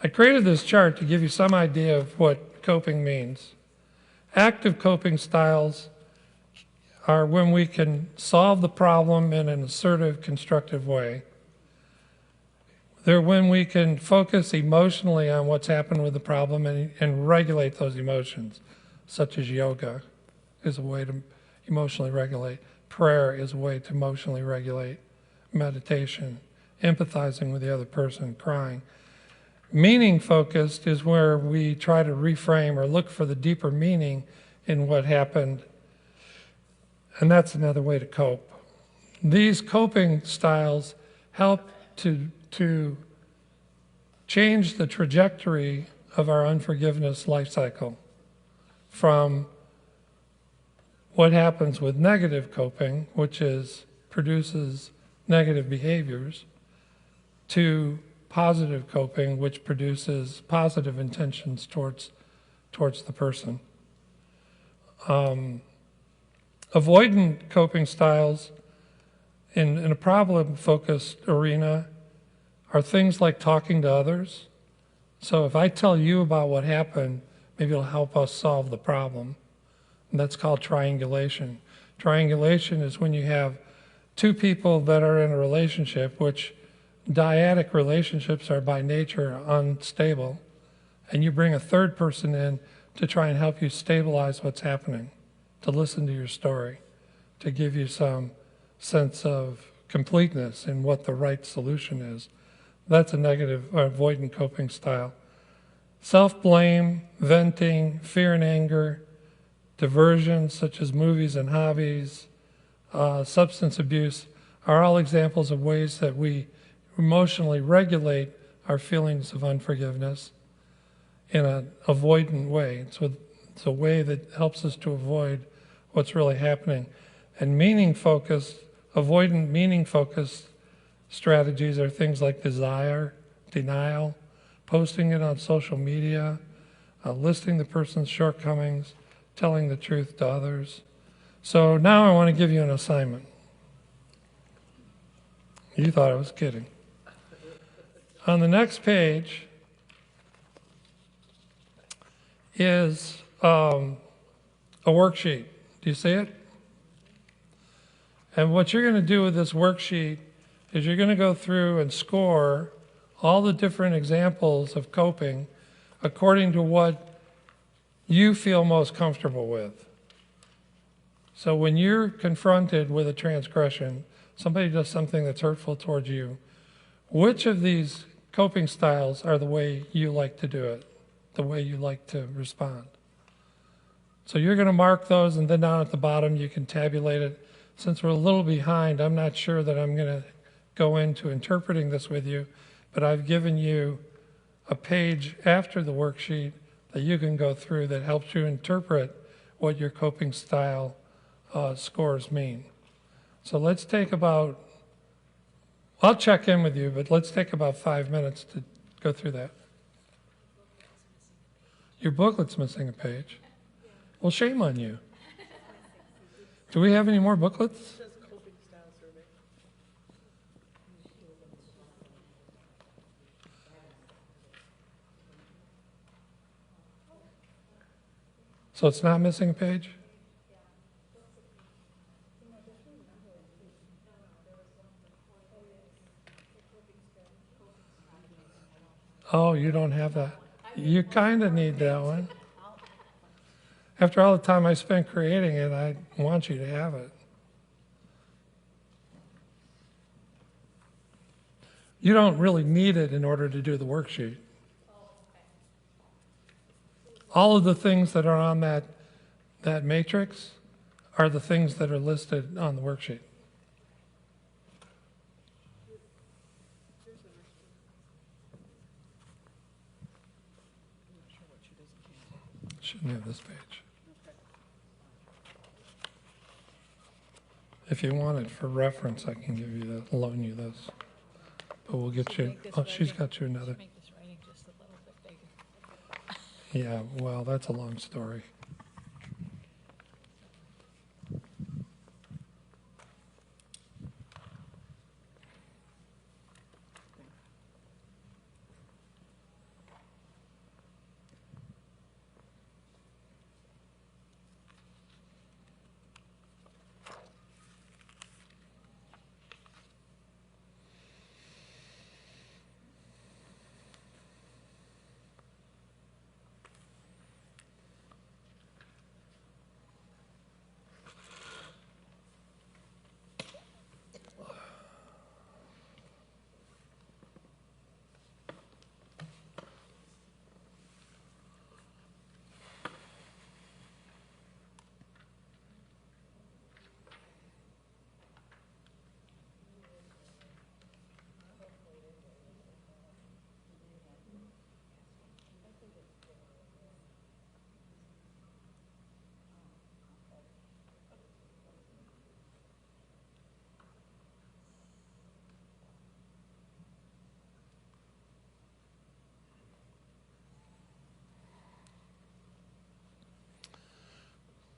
I created this chart to give you some idea of what coping means. Active coping styles are when we can solve the problem in an assertive, constructive way. They're when we can focus emotionally on what's happened with the problem and regulate those emotions, such as yoga is a way to emotionally regulate. Prayer is a way to emotionally regulate. Meditation, empathizing with the other person, crying. Meaning focused is where we try to reframe or look for the deeper meaning in what happened, and that's another way to cope. These coping styles help to change the trajectory of our unforgiveness life cycle from what happens with negative coping, which produces negative behaviors, to positive coping, which produces positive intentions towards the person. Avoidant coping styles in a problem-focused arena are things like talking to others. So if I tell you about what happened, maybe it'll help us solve the problem. And that's called triangulation. Triangulation is when you have two people that are in a relationship, which dyadic relationships are by nature unstable, and you bring a third person in to try and help you stabilize what's happening, to listen to your story, to give you some sense of completeness in what the right solution is. That's a negative or avoidant coping style. Self-blame, venting, fear and anger, diversion such as movies and hobbies, substance abuse are all examples of ways that we emotionally regulate our feelings of unforgiveness in an avoidant way. So it's a way that helps us to avoid what's really happening. And avoidant meaning-focused strategies are things like desire, denial, posting it on social media, listing the person's shortcomings, telling the truth to others. So now I want to give you an assignment. You thought I was kidding. On the next page is a worksheet. Do you see it? And what you're going to do with this worksheet is you're going to go through and score all the different examples of coping according to what you feel most comfortable with. So when you're confronted with a transgression, somebody does something that's hurtful towards you, which of these coping styles are the way you like to do it, the way you like to respond? So you're going to mark those, and then down at the bottom you can tabulate it. Since we're a little behind, I'm not sure that I'm going to go into interpreting this with you, but I've given you a page after the worksheet that you can go through that helps you interpret what your coping style scores mean. So let's take about, I'll check in with you, but let's take about 5 minutes to go through that. Your booklet's missing a page. Well, shame on you. Do we have any more booklets? So it's not missing a page? Oh, you don't have that. You kind of need that one. After all the time I spent creating it, I want you to have it. You don't really need it in order to do the worksheet. All of the things that are on that matrix are the things that are listed on the worksheet. Shouldn't have this page. If you want it for reference, I can give you that, loan you this. But we'll get you, oh, she's got you another. Make this writing just a little bit bigger. Yeah, well, that's a long story.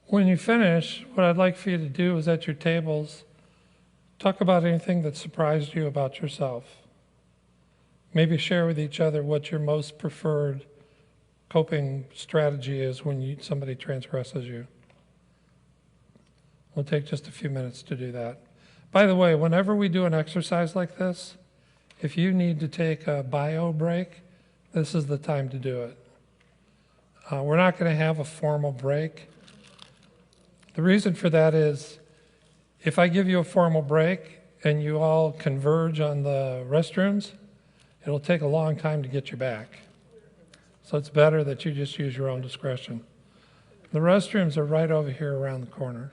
When you finish, what I'd like for you to do is at your tables, talk about anything that surprised you about yourself. Maybe share with each other what your most preferred coping strategy is when somebody transgresses you. We'll take just a few minutes to do that. By the way, whenever we do an exercise like this, if you need to take a bio break, this is the time to do it. We're not going to have a formal break. The reason for that is if I give you a formal break and you all converge on the restrooms, it'll take a long time to get you back. So it's better that you just use your own discretion. The restrooms are right over here around the corner.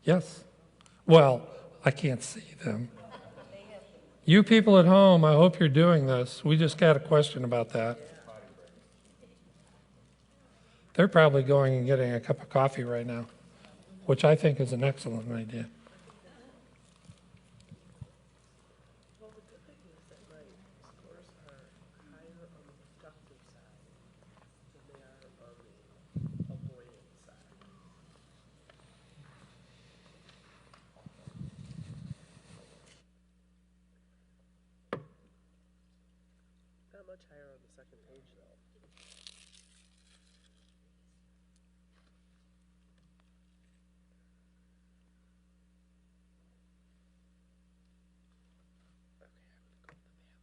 Yes. Well, I can't see them. You people at home, I hope you're doing this. We just got a question about that. They're probably going and getting a cup of coffee right now, which I think is an excellent idea. Well, the good thing is that my scores are higher on the productive side than they are on the avoidance side. Not much higher on the second page, though. Okay, I'm gonna go to the bathroom and get coffee.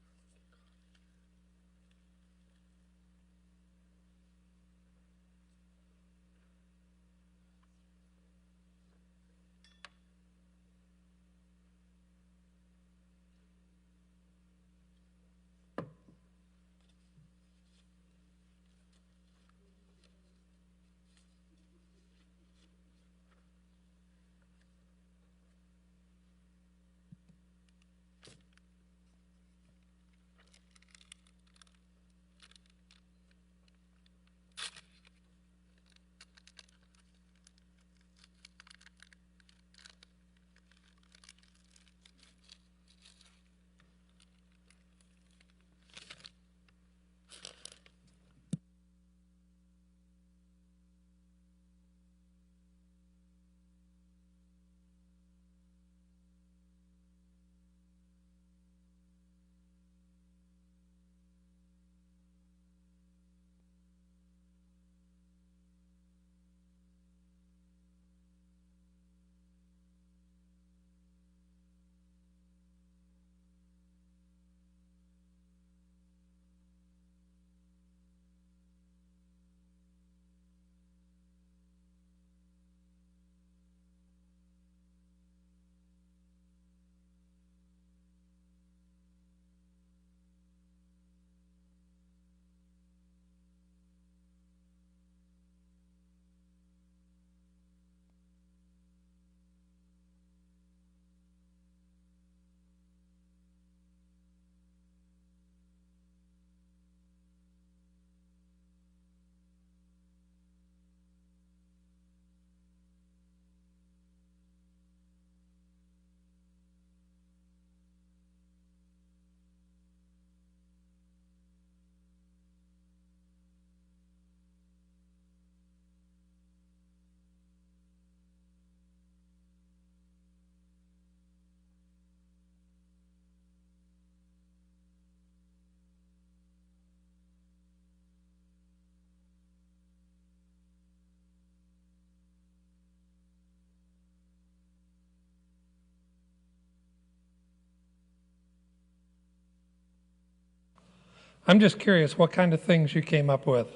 I'm just curious what kind of things you came up with.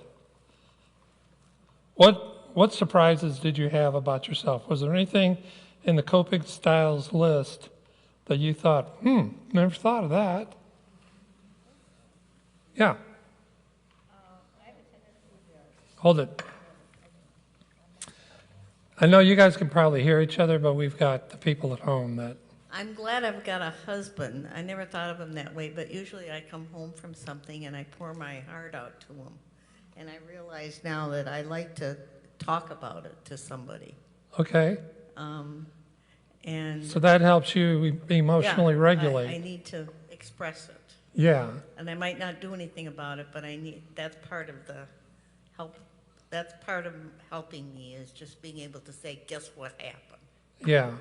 What surprises did you have about yourself? Was there anything in the coping styles list that you thought, never thought of that? Yeah. Hold it. I know you guys can probably hear each other, but we've got the people at home that. I'm glad I've got a husband. I never thought of him that way, but usually I come home from something and I pour my heart out to him. And I realize now that I like to talk about it to somebody. Okay. And So that helps you emotionally yeah, regulate. I need to express it. Yeah, And I might not do anything about it, but that's part of the help, that's part of helping me, is just being able to say, guess what happened? yeah.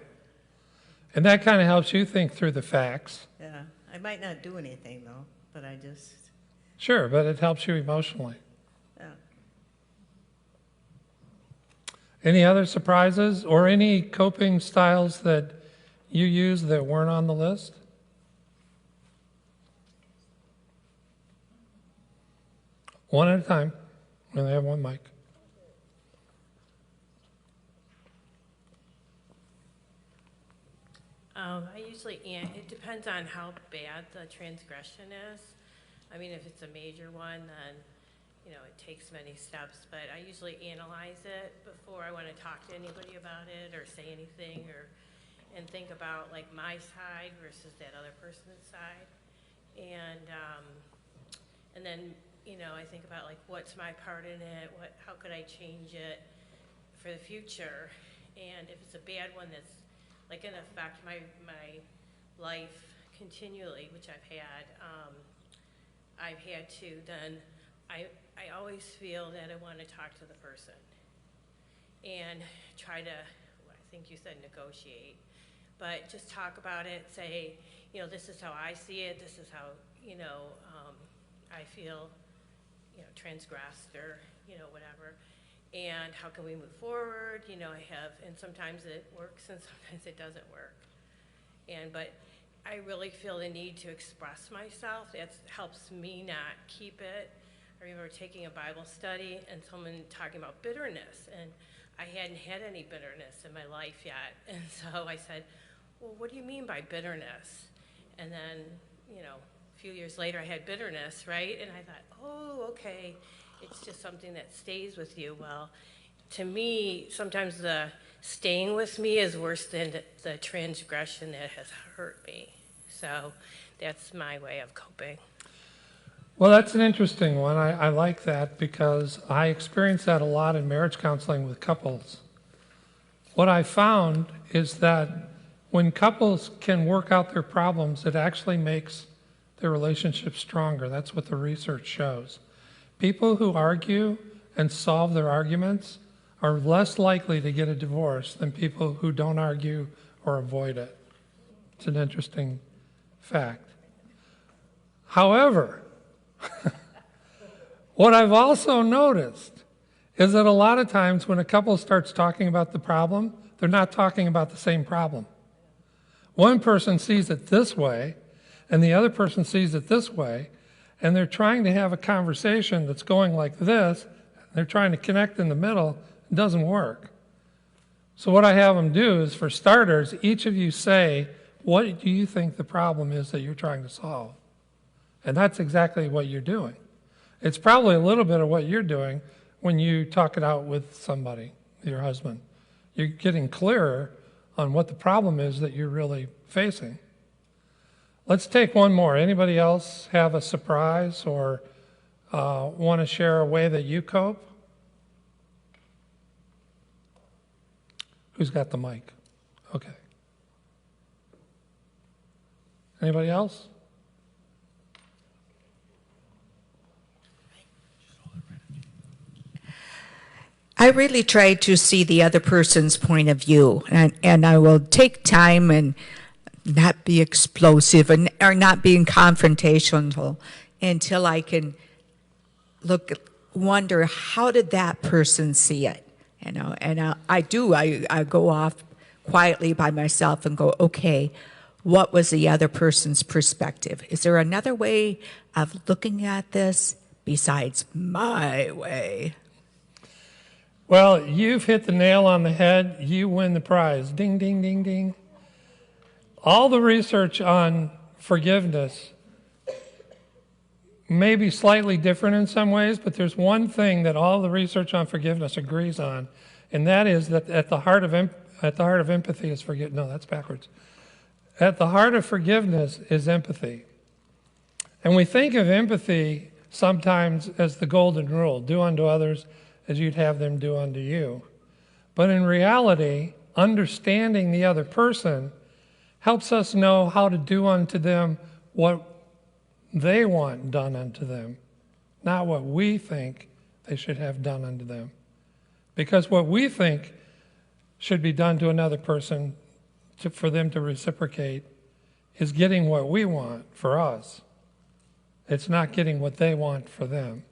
And that kind of helps you think through the facts. Yeah, I might not do anything though, but I just, Sure, but it helps you emotionally. yeah. Any other surprises or any coping styles that you use that weren't on the list? One at a time. We only have one mic. I usually, it depends on how bad the transgression is. I mean, if it's a major one, then, it takes many steps, but I usually analyze it before I want to talk to anybody about it or say anything, and think about like my side versus that other person's side. And then, I think about like, what's my part in it? How could I change it for the future? And if it's a bad one that's like gonna affect my life continually, which I've had to, then I always feel that I want to talk to the person and try to, I think you said negotiate, but just talk about it, say, this is how I see it, this is how, I feel, transgressed or, whatever. And how can we move forward? And sometimes it works and sometimes it doesn't work. But I really feel the need to express myself. That helps me not keep it. I remember taking a Bible study and someone talking about bitterness, and I hadn't had any bitterness in my life yet. And so I said, well, what do you mean by bitterness? And then, a few years later I had bitterness, right? And I thought, oh, okay. It's just something that stays with you. Well, to me, sometimes the staying with me is worse than the transgression that has hurt me. So that's my way of coping. Well, that's an interesting one. I like that because I experience that a lot in marriage counseling with couples. What I found is that when couples can work out their problems, it actually makes their relationship stronger. That's what the research shows. People who argue and solve their arguments are less likely to get a divorce than people who don't argue or avoid it. It's an interesting fact. However, what I've also noticed is that a lot of times when a couple starts talking about the problem, they're not talking about the same problem. One person sees it this way, and the other person sees it this way, and they're trying to have a conversation that's going like this. They're trying to connect in the middle. It doesn't work. So what I have them do is, for starters, each of you say, what do you think the problem is that you're trying to solve? And that's exactly what you're doing. It's probably a little bit of what you're doing when you talk it out with somebody, your husband. You're getting clearer on what the problem is that you're really facing. Let's take one more. Anybody else have a surprise or want to share a way that you cope? Who's got the mic? Okay. Anybody else? I really try to see the other person's point of view, and I will take time and not be explosive or not being confrontational until I can wonder, how did that person see it? And I go off quietly by myself and go, okay, what was the other person's perspective? Is there another way of looking at this besides my way? Well, you've hit the nail on the head. You win the prize. Ding, ding, ding, ding. All the research on forgiveness may be slightly different in some ways, but there's one thing that all the research on forgiveness agrees on, and that is that at the heart of empathy is forgiveness. No, that's backwards. At the heart of forgiveness is empathy. And we think of empathy sometimes as the golden rule: do unto others as you'd have them do unto you. But in reality, understanding the other person helps us know how to do unto them what they want done unto them, not what we think they should have done unto them. Because what we think should be done to another person for them to reciprocate is getting what we want for us. It's not getting what they want for them.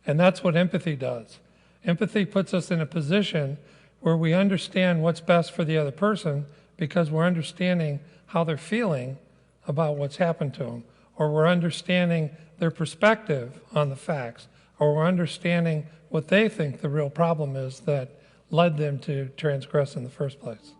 And that's what empathy does. Empathy puts us in a position where we understand what's best for the other person because we're understanding how they're feeling about what's happened to them, or we're understanding their perspective on the facts, or we're understanding what they think the real problem is that led them to transgress in the first place.